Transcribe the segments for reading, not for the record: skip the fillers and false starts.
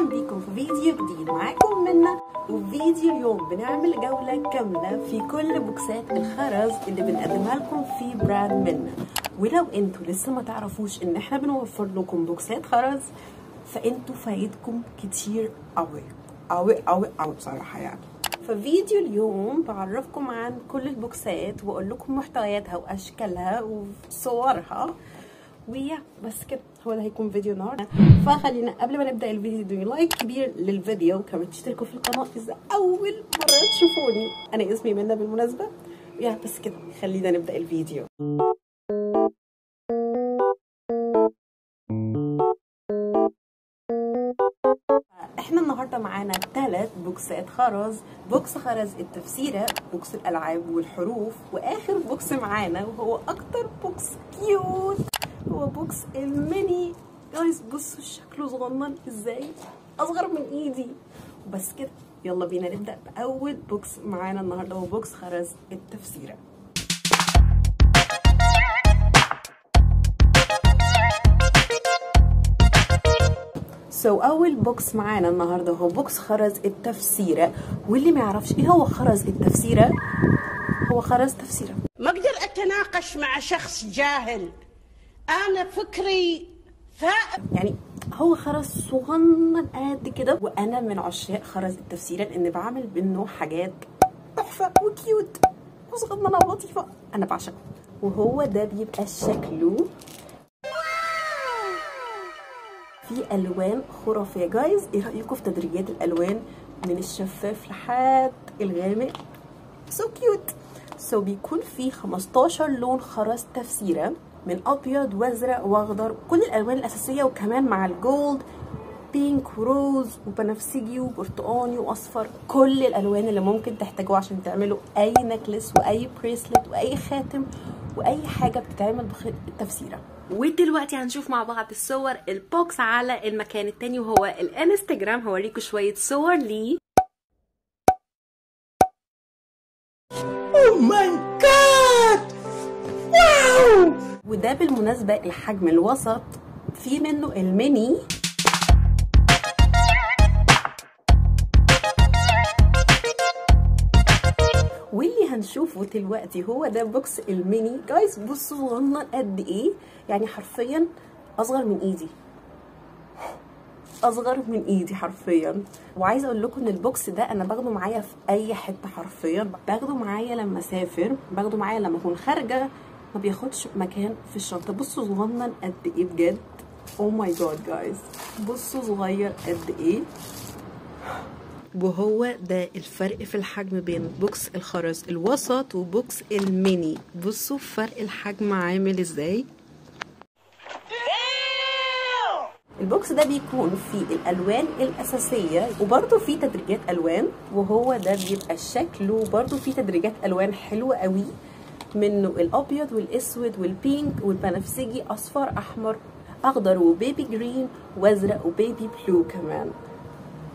اهلا بيكم في فيديو جديد معاكم منا. وفي فيديو اليوم بنعمل جولة كاملة في كل بوكسات الخرز اللي بنقدمها لكم في براند منا. ولو انتوا لسه ما تعرفوش ان احنا بنوفر لكم بوكسات خرز فانتوا فايدكم كتير قوي قوي قوي قوي بصراحة يعني. ففيديو اليوم بعرفكم عن كل البوكسات واقول لكم محتوياتها واشكالها وصورها ويا بس كده. هو ده هيكون فيديو النهارده. فخلينا قبل ما نبدا الفيديو ادوني لايك كبير للفيديو وكمان تشتركوا في القناه اذا اول مره تشوفوني. انا اسمي منى بالمناسبه. يا بس كده خلينا نبدا الفيديو. احنا النهارده معانا 3 بوكسات خرز، بوكس خرز التفسيره، بوكس الالعاب والحروف، واخر بوكس معانا وهو اكتر بوكس كيوت هو بوكس الميني. جايز بصوا شكله صغنن ازاي، اصغر من ايدي. وبس كده يلا بينا نبدا باول بوكس معانا النهارده هو بوكس خرز التفسيره. اول بوكس معانا النهارده هو بوكس خرز التفسيره. واللي ما يعرفش ايه هو خرز التفسيره، هو خرز تفسيره. ما اقدر اتناقش مع شخص جاهل، انا فكري يعني هو خرز صغنن قد كده، وانا من عشاق خرز التفسيره لان بعمل منه حاجات تحفه وكيوت وصغننه ولطيفه، انا بعشقه. وهو ده بيبقى شكله في الوان خرافيه. جايز ايه رايكم في تدريجات الالوان من الشفاف لحد الغامق؟ سو كيوت. بيكون في 15 لون خرز تفسيره من ابيض وازرق واخضر، كل الالوان الاساسيه، وكمان مع الجولد بينك وروز وبنفسجي وبرتقاني واصفر، كل الالوان اللي ممكن تحتاجوها عشان تعملوا اي نكلس واي بريسلت واي خاتم واي حاجه بتتعمل بخيط التفسيره. ودلوقتي هنشوف مع بعض الصور البوكس على المكان التاني وهو الانستجرام. هوريكم شويه صور ليه. اوه ماي جاد، واو. وده بالمناسبه الحجم الوسط، في منه الميني واللي هنشوفه دلوقتي هو ده بوكس الميني. جايز بصوا صغنن قد ايه، يعني حرفيا اصغر من ايدي، اصغر من ايدي حرفيا. وعايزه اقول لكم ان البوكس ده انا باخده معايا في اي حته حرفيا، باخده معايا لما اسافر، باخده معايا لما اكون خارجه، ما بياخدش مكان في الشنطه. بصوا صغنن قد ايه بجد، او ماي جاد جايز بصوا صغير قد ايه. وهو ده الفرق في الحجم بين بوكس الخرز الوسط وبوكس الميني. بصوا فرق الحجم عامل ازاي. البوكس ده بيكون فيه الالوان الاساسيه وبرده فيه تدريجات الوان، وهو ده بيبقى شكله وبرده فيه تدريجات الوان حلوه قوي، منه الابيض والاسود والبينك والبنفسجي، اصفر احمر اخضر وبيبي جرين وازرق وبيبي بلو كمان.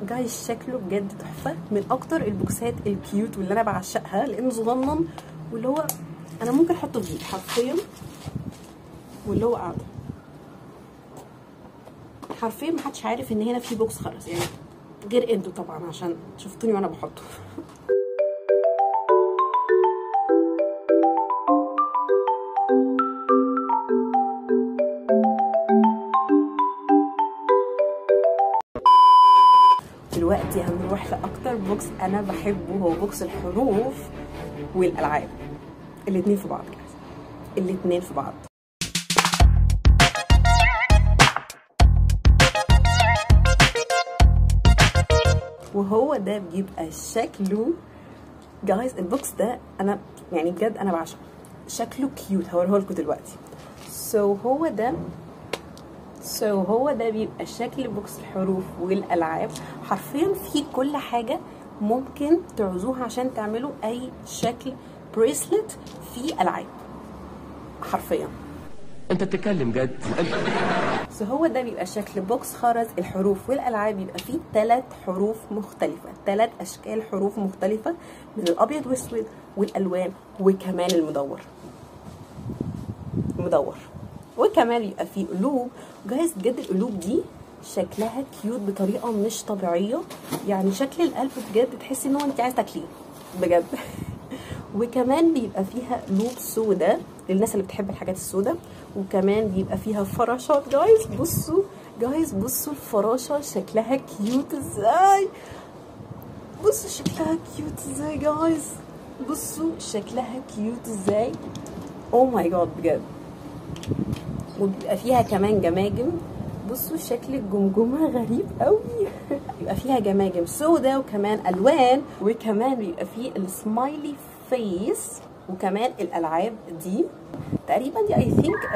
جايز شكله بجد تحفه، من اكتر البوكسات الكيوت واللي انا بعشقها لانه صغنن، واللي هو انا ممكن احطه في جيبي حرفيا، واللي هو قاعده حرفيا محدش عارف ان هنا في بوكس خرز، يعني غير انتوا طبعا عشان شفتوني وانا بحطه. دلوقتي هنروح لاكتر بوكس انا بحبه، هو بوكس الحروف والالعاب. الاتنين في بعض، الاتنين في بعض. وهو ده بيبقى شكله. جايز البوكس ده انا يعني بجد انا بعشقه، شكله كيوت. هوريه لكم دلوقتي. هو ده بيبقى شكل بوكس الحروف والالعاب. حرفيا في كل حاجه ممكن تعوزوها عشان تعملوا اي شكل بريسلت في العاب حرفيا. انت بتتكلم جد؟ هو ده بيبقى شكل بوكس خرز الحروف والالعاب. بيبقى فيه 3 حروف مختلفه، 3 اشكال حروف مختلفه، من الابيض والاسود والالوان وكمان المدور، وكمان يبقى فيه قلوب. جايز بجد القلوب دي شكلها كيوت بطريقه مش طبيعيه، يعني شكل القلب بجد تحسي ان هو انت عايزه تاكليه بجد. وكمان بيبقى فيها لوب سودا للناس اللي بتحب الحاجات السودا، وكمان بيبقى فيها فراشات. جايز بصوا بصوا الفراشه شكلها كيوت ازاي، بصوا شكلها كيوت ازاي جايز، بصوا شكلها كيوت ازاي. او ماي جاد بجد. وبيبقى فيها كمان جماجم، بصوا شكل الجمجمه غريب قوي. بيبقى فيها جماجم سودا وكمان الوان، وكمان بيبقى فيه السمايلي فيس، وكمان الالعاب دي تقريبا دي اي ثينك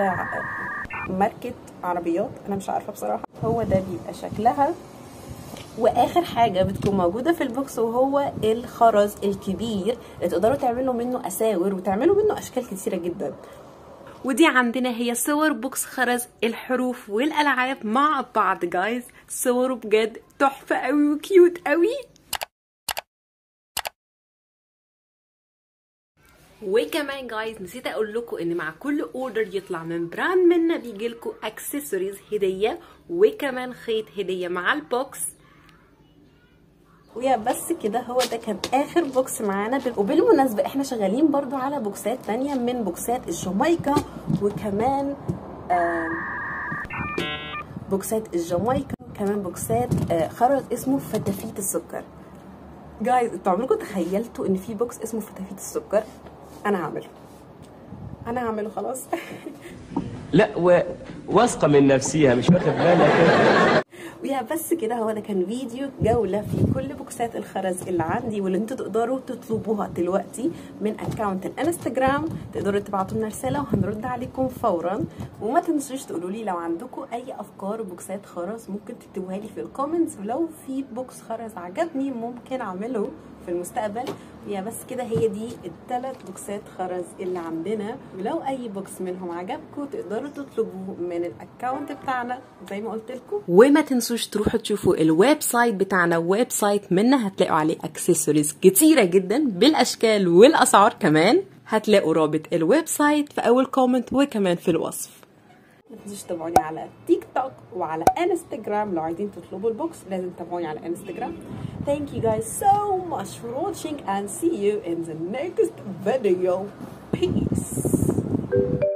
ماركه عربيات، انا مش عارفه بصراحه. هو ده بيبقى شكلها. واخر حاجه بتكون موجوده في البوكس وهو الخرز الكبير اللي تقدروا تعملوا منه اساور وتعملوا منه اشكال كتيره جدا. ودي عندنا هي صور بوكس خرز الحروف والالعاب مع بعض جايز. صوره بجد تحفه قوي وكيوت قوي. وكمان جايز نسيت اقول لكم ان مع كل اوردر يطلع من براند منا بيجيلكم اكسسوارز هديه وكمان خيط هديه مع البوكس. ويا بس كده، هو ده كان اخر بوكس معانا. وبالمناسبه احنا شغالين برضو على بوكسات تانية من بوكسات الجامايكا، وكمان بوكسات الجامايكا، كمان بوكسات خرز اسمه فتافيت السكر. جايز انتوا عمركم تخيلتوا ان في بوكس اسمه فتافيت السكر؟ انا هعمله خلاص. لا واثقه من نفسيها مش واخد بالها. ويا بس كده، هو ده كان فيديو جولة في كل بوكسات الخرز اللي عندي واللي انتوا تقدروا تطلبوها دلوقتي من اكونت الانستجرام. تقدروا تبعتوا لنا رسالة وهنرد عليكم فورا. وما تنسوش تقولوا لي لو عندكم اي افكار بوكسات خرز ممكن تكتبوها لي في الكومنتس، ولو في بوكس خرز عجبني ممكن اعمله في المستقبل. ويا بس كده، هي دي ال3 بوكسات خرز اللي عندنا. ولو اي بوكس منهم عجبكم تقدروا تطلبوه من الاكونت بتاعنا زي ما قلت لكم. وما تنسوش تروحوا تشوفوا الويب سايت بتاعنا، ويب سايت منا هتلاقوا عليه اكسسوارز كتيره جدا بالاشكال والاسعار. كمان هتلاقوا رابط الويب سايت في اول كومنت وكمان في الوصف. ما تنسوش تتابعوني على تيك توك وعلى انستجرام. لو عايزين تطلبوا البوكس لازم تتابعوني على انستجرام. Thank you guys so much for watching and see you in the next video. Peace.